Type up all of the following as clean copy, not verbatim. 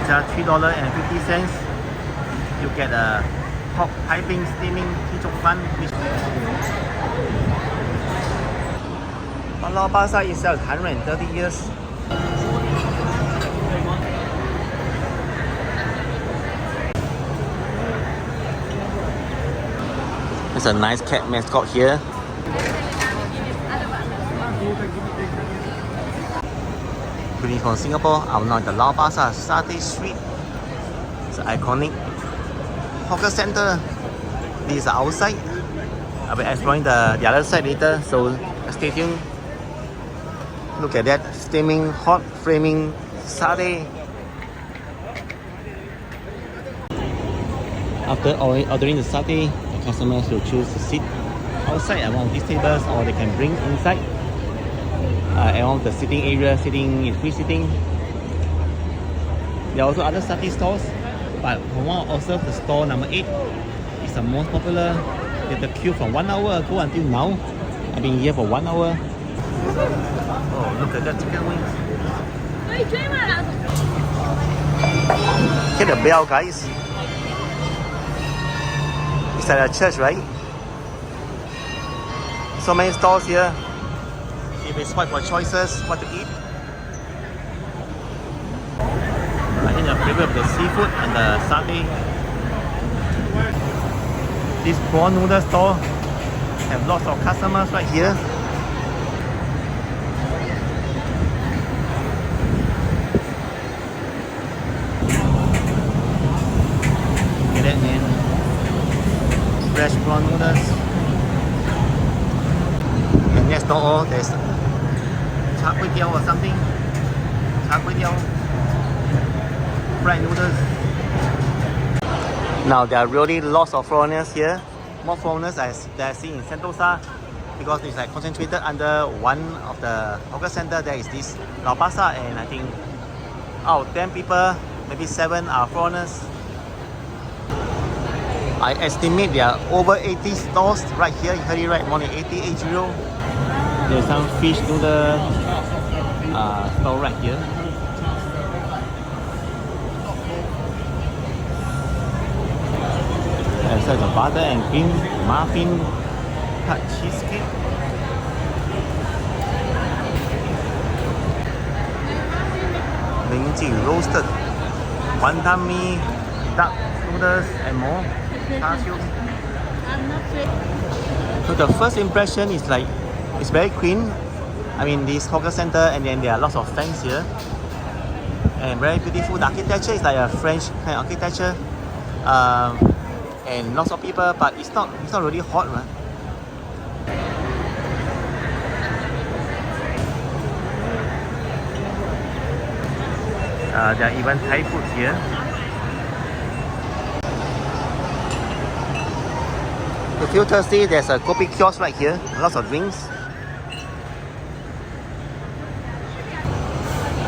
just $3.50. You get a pork piping steaming chee-chok-fan. Lau Pa Sat itself is 130 years. There's a nice cat mascot here. Greeting from Singapore. I'm now at the Lau Pa Sat Satay Street. It's an iconic hawker center. This is outside. I'll be exploring the other side later, so stay tuned. Look at that, steaming hot flaming satay. After ordering the satay, the customers will choose to sit outside at one of these tables, or they can bring inside at one of the sitting area, sitting in free sitting. There are also other satay stores, but for one also the store number 8 is the most popular. There's a queue from 1 hour ago until now. I've been here for 1 hour. Oh, look at that chicken wings. Hit the bell, guys. It's at a church, right? So many stalls here. You may swipe for choices, what to eat. I think I'm favorite of the seafood and the satay. This prawn noodle store have lots of customers right here. Look at that, man. Fresh prawn noodles. And next door, there's char kway teow or something. Char kway teow. Fried noodles. Now there are really lots of foreigners here. More foreigners that I see in Sentosa, because it's like concentrated under one of the hawker center. There is this Lau Pa Sat, and I think out of 10 people, maybe 7 are foreigners. I estimate there are over 80 stores right here. You heard it right, more than 80. There's some fish noodle store right here. And so the butter and cream muffin cut cheesecake. Linji roasted wonton mee, duck noodles and more. So the first impression is like it's very clean. I mean, this hawker center, and then there are lots of fans here, and very beautiful. The architecture is like a French kind of architecture, and lots of people, but it's not really hot, right? There are even Thai food here. If you're thirsty, there's a kopi kiosk right here. Lots of drinks.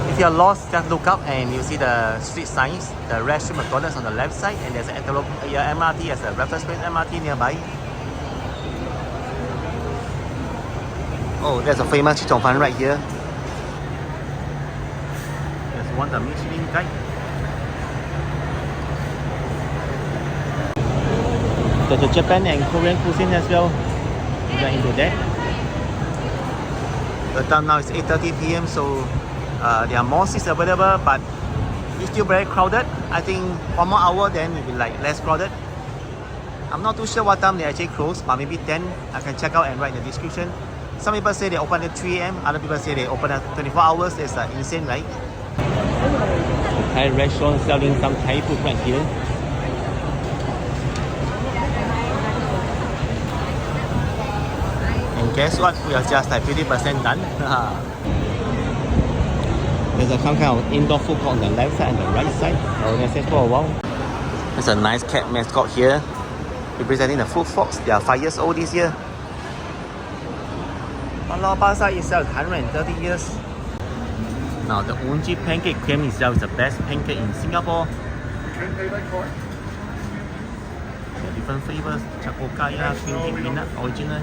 If you're lost, just look up and you see the street signs. The restroom McDonald's on the left side, and there's an MRT as a Raffles Place MRT nearby. Oh, there's a famous chee-chok-fan right here. There's one the Michelin guide. There's a Japan and Korean cuisine as well. We're into that. The time now is 8:30 p.m. so there are more seats available, but it's still very crowded. I think 1 more hour then it will be like less crowded. I'm not too sure what time they actually close, but maybe 10. I can check out and write in the description. Some people say they open at 3 a.m. Other people say they open at 24 hours. It's insane, right? A Thai restaurant selling some Thai food right here. And guess what? We are just like 50% done. There's some kind of indoor food court on the left side and the right side. Oh, let's just for a while. There's a nice cat mascot here, representing the food fox. They are 5 years old this year. Lau Pa Sat itself is 130 years. Now the Unji pancake cream itself is the best pancake in Singapore. The different flavors, chakokaya, cream cake, peanut, original.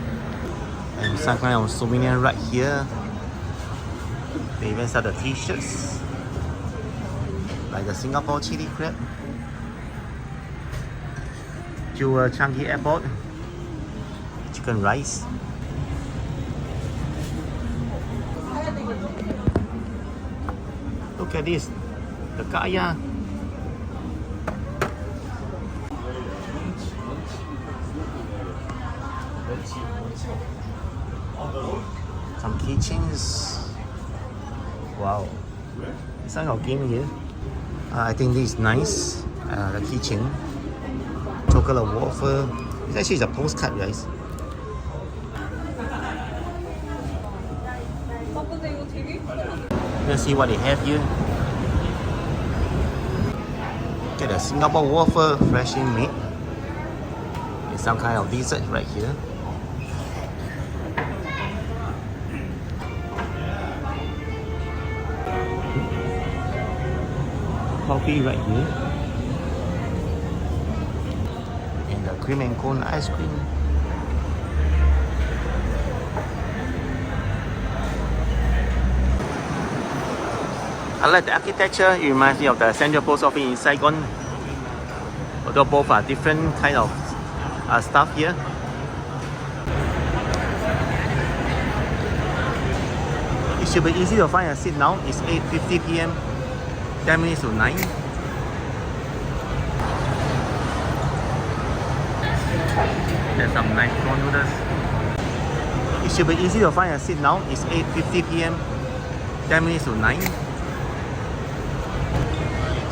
And some kind of souvenir right here. They even sell the t-shirts. like the Singapore chili crab, Jewel Changi Airport, chicken rice. Look at this, the kaya. Some keychains. Wow, this one got game here. I think this is nice. The keychain, chocolate waffle. This actually is a postcard, guys. Let's see what they have here. Get a Singapore waffle, freshly made. It's some kind of dessert right here. Coffee right here. And the cream and cone ice cream. I like the architecture. It reminds me of the Central Post Office in Saigon. Although both are different kind of stuff here. It should be easy to find a seat now. It's 8:50 p.m. 10 minutes to 9. There's some nice prawn noodles. It should be easy to find a seat now. It's 8:50 p.m. 10 minutes to 9.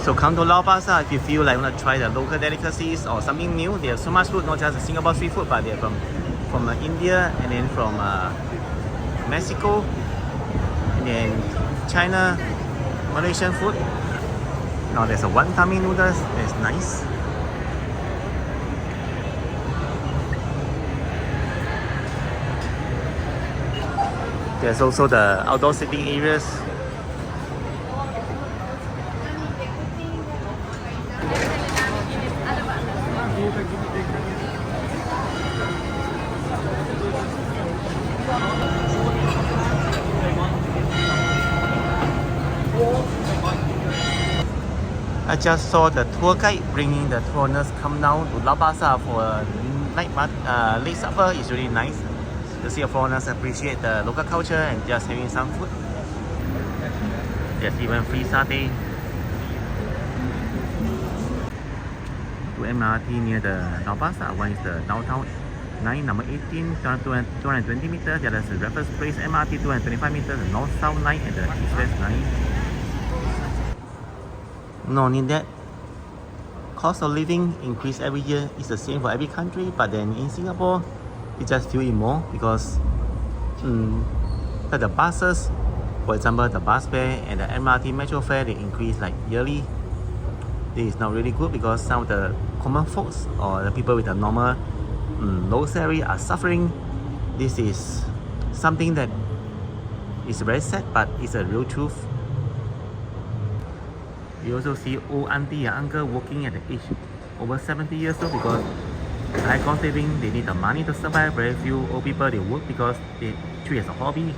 So come to Lau Pa Sat if you feel like you want to try the local delicacies or something new. They have so much food, not just the Singapore street food, but they're from India, and then from Mexico, and then China, Malaysian food. Now there's a one-tummy noodles. That's nice. There's also the outdoor sitting areas. I just saw the tour guide bringing the tourists come down to Lau Pa Sat for a late supper. It's really nice to see foreigners appreciate the local culture and just having some food. There's even free satay. To MRT near the Lau Pa Sat. One is the downtown 9, number 18, 220 meters. The other is the Raffles Place MRT 225 meters, the north-south line and the east-west line. No need that. Cost of living increase every year. It's the same for every country, but then in Singapore, you just feel it more because the buses, for example, the bus fare and the MRT metro fare, they increase like yearly. This is not really good because some of the common folks or the people with a normal low salary are suffering. This is something that is very sad, but it's a real truth. You also see old auntie and uncle working at the age over 70 years old because high cost living, they need the money to survive. Very few old people, they work because they treat it as a hobby.